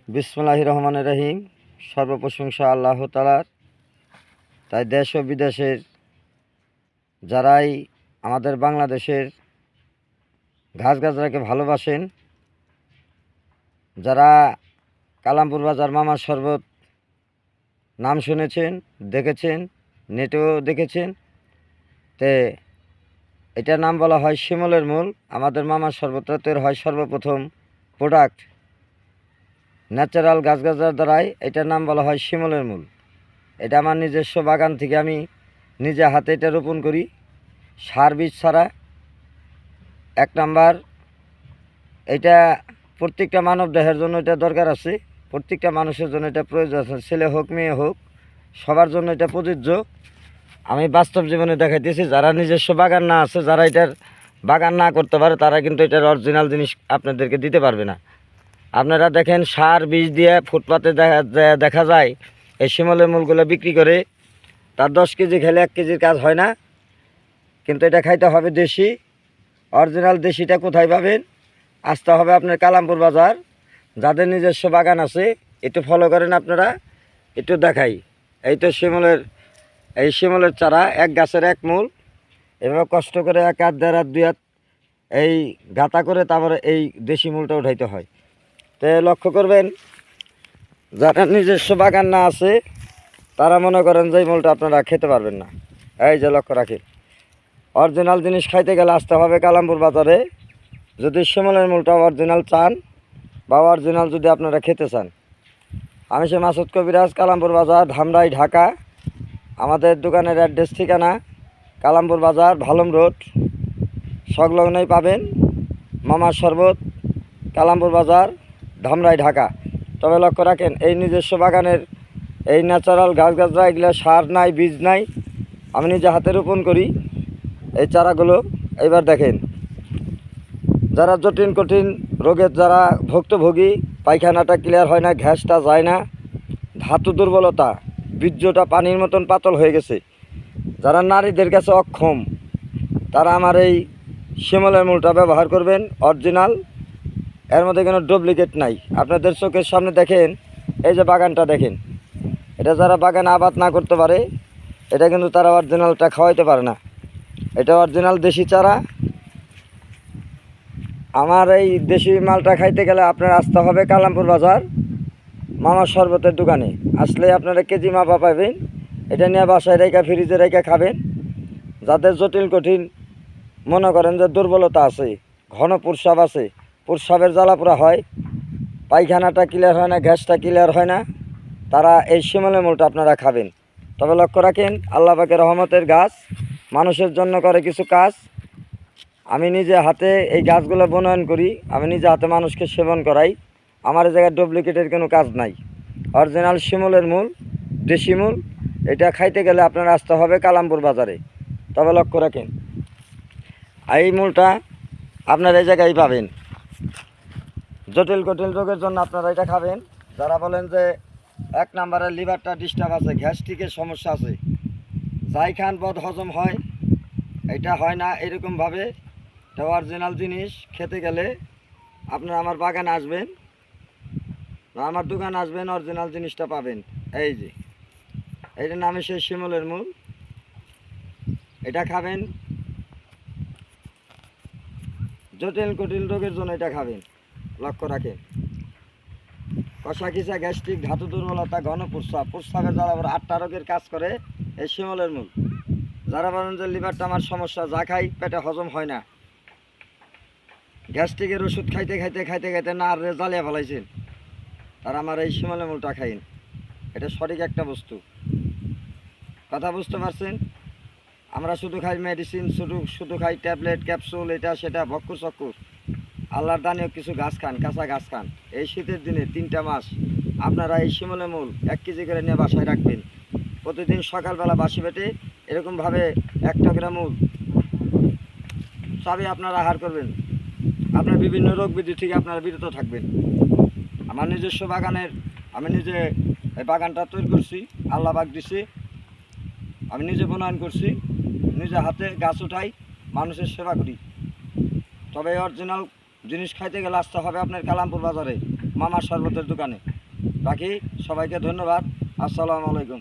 বিসমিল্লাহির রহমানির রহিম। সর্বপ্রশংসা আল্লাহ তাআলার। তাই দেশ ও বিদেশের যারাই আমাদের বাংলাদেশের গাছগাছরাকে ভালোবাসেন, যারা কালামপুর বাজার মামার শরবত নাম শুনেছেন, দেখেছেন, নেটেও দেখেছেন, তে এটার নাম বলা হয় শিমলের মূল। আমাদের মামার শরবতটা তৈরি হয় সর্বপ্রথম প্রোডাক্ট ন্যাচারাল গাছগাছার দ্বারাই। এটার নাম বলা হয় শিমলের মূল। এটা আমার নিজস্ব বাগান থেকে আমি নিজে হাতে এটা রোপণ করি, সার বীজ ছাড়া। এক নাম্বার, এটা প্রত্যেকটা মানব দেহের জন্য এটা দরকার আছে, প্রত্যেকটা মানুষের জন্য এটা প্রয়োজন আছে, ছেলে হোক মেয়ে হোক সবার জন্য এটা প্রযোজ্য। আমি বাস্তব জীবনে দেখাইতেছি। যারা নিজস্ব বাগান না আছে, যারা এটার বাগান না করতে পারে, তারা কিন্তু এটার অরিজিনাল জিনিস আপনাদেরকে দিতে পারবে না। আপনারা দেখেন সার বীজ দিয়ে ফুটপাতে দেখা যায় এই শিমলের মূলগুলো বিক্রি করে। তার 10 কেজি খেলে 1 কেজির কাজ হয় না। কিন্তু এটা খাইতে হবে দেশি, অরিজিনাল। দেশিটা কোথায় পাবেন? আসতে হবে আপনার কালামপুর বাজার। যাদের নিজস্ব বাগান আছে একটু ফলো করেন আপনারা। একটু দেখাই, এই তো এই শিমলের চারা, এক গাছের এক মূল। এভাবে কষ্ট করে এক হাত দেড় হাত দুই হাত এই গাঁথা করে তারপরে এই দেশি মূলটা উঠাইতে হয়। তো লক্ষ্য করবেন, যারা নিজস্ব বাগান না আছে তারা মনে করেন যে এই মূলটা আপনারা খেতে পারবেন না। এই যে লক্ষ্য রাখেন, অরিজিনাল জিনিস খাইতে গেলে আসতে হবে কালামপুর বাজারে। যদি শিমলের মূলটা অরিজিনাল চান বা অরিজিনাল যদি আপনারা খেতে চান। আমি সে মাসুদ কবিরাজ, কালামপুর বাজার, ধামরাই, ঢাকা। আমাদের দোকানের অ্যাড্রেস ঠিকানা কালামপুর বাজার, ভালম রোড সংলগ্নই পাবেন মামার শরবত, কালামপুর বাজার, ধামরাই, ঢাকা। তবে লক্ষ্য রাখেন, এই নিজস্ব বাগানের এই ন্যাচারাল গাছগাছরা, এগুলো সার নাই, বীজ নাই, আমি নিজে হাতে রোপণ করি এই চারাগুলো। এইবার দেখেন, যারা জটিল কঠিন রোগের যারা ভুক্তভোগী, পায়খানাটা ক্লিয়ার হয় না, গ্যাসটা যায় না, ধাতু দুর্বলতা, বীর্যটা পানির মতন পাতল হয়ে গেছে, যারা নারীদের কাছে অক্ষম, তারা আমার এই শিমলের মূলটা ব্যবহার করবেন। অরিজিনাল, এর মধ্যে কোনো ডুপ্লিকেট নাই। আপনাদের চোখের সামনে দেখেন, এই যে বাগানটা দেখেন, এটা যারা বাগানে আবাদ না করতে পারে, এটা কিন্তু তারা অরিজিনালটা খাওয়াইতে পারে না। এটা অরিজিনাল দেশি চারা। আমার এই দেশি মালটা খাইতে গেলে আপনার আসতে হবে কালামপুর বাজার মামার শরবতের দোকানে। আসলে আপনারা কেজি মাপা পাবেন। এটা নিয়ে বাসায় রেখা, ফ্রিজে রেখা খাবেন। যাদের জটিল কঠিন মনে করেন যে দুর্বলতা আছে, ঘন প্রস্রাব আছে, প্রস্রাবের জ্বালাপোড়া হয়, পায়খানাটা ক্লিয়ার হয় না, গ্যাসটা ক্লিয়ার হয় না, তারা এই শিমলের মূলটা আপনারা খাবেন। তবে লক্ষ্য রাখেন, আল্লাহ পাকের রহমতের গাছ, মানুষের জন্য করে কিছু কাজ। আমি নিজে হাতে এই গাছগুলো বনয়ন করি, আমি নিজে হাতে মানুষকে সেবন করাই। আমার এই জায়গায় ডুপ্লিকেটের কোনো কাজ নাই। অরিজিনাল শিমলের মূল, দেশি মূল। এটা খাইতে গেলে আপনার আসতে হবে কালামপুর বাজারে। তবে লক্ষ্য রাখেন, এই মূলটা আপনারা এই জায়গায় পাবেন। জটিল কঠিন রোগের জন্য আপনারা এটা খাবেন। যারা বলেন যে 1 নম্বরের লিভারটা ডিস্টার্ব আছে, গ্যাস্ট্রিকের সমস্যা আছে, যাই খান বদ হজম হয়, এটা হয় না এরকমভাবে। এটা অরিজিনাল জিনিস। খেতে গেলে আপনারা আমার বাগানে আসবেন বা আমার দোকানে আসবেন, অরিজিনাল জিনিসটা পাবেন। এই যে এইটার নামে সেই শিমলের মূল, এটা খাবেন। জটিল কঠিন রোগের জন্য এটা খাবেন। লক্ষ্য রাখেন, কষা খিচা, গ্যাস্ট্রিক, ধাতু দুর্বলতা, ঘন প্রস্রাবের জ্বালা, 8টা রোগের কাজ করে এই শিমলের মূল। যারা বলেন যে লিভারটা আমার সমস্যা, যা খাই পেটে হজম হয় না, গ্যাস্ট্রিকের ওষুধ খাইতে খাইতে খাইতে খাইতে না আর জ্বালিয়ে ফেলাইছেন, তারা আমার এই শিমলের মূলটা খাইন। এটা সঠিক একটা বস্তু। কথা বুঝতে পারছেন? আমরা শুধু খাই মেডিসিন, শুধু খাই ট্যাবলেট, ক্যাপসুল, এটা সেটা, ভক্কুর চক্কুর। আল্লাহর দানেও কিছু গাছ খান, কাঁচা গাছ খান। এই শীতের দিনে 3টা মাস আপনারা এই শিমলের মূল 1 কেজি করে নিয়ে বাসায় রাখবেন। প্রতিদিন সকালবেলা বাসি পেটে এরকমভাবে 1 টুকরা মূল চাবি আপনারা আহার করবেন। আপনার বিভিন্ন রোগ ব্যাধি থেকে আপনারা বিরত থাকবেন। আমার নিজস্ব বাগানের, আমি নিজে এই বাগানটা তৈরি করছি, আল্লাহ পাক দিছি, আমি নিজে বনয়ন করছি, নিজে হাতে গাছ উঠাই, মানুষের সেবা করি। তবে অরিজিনাল জিনিস খাইতে গেলে আসতে হবে আপনার কালামপুর বাজারে মামার শরবতের দোকানে। রাখি, সবাইকে ধন্যবাদ। আসসালামু আলাইকুম।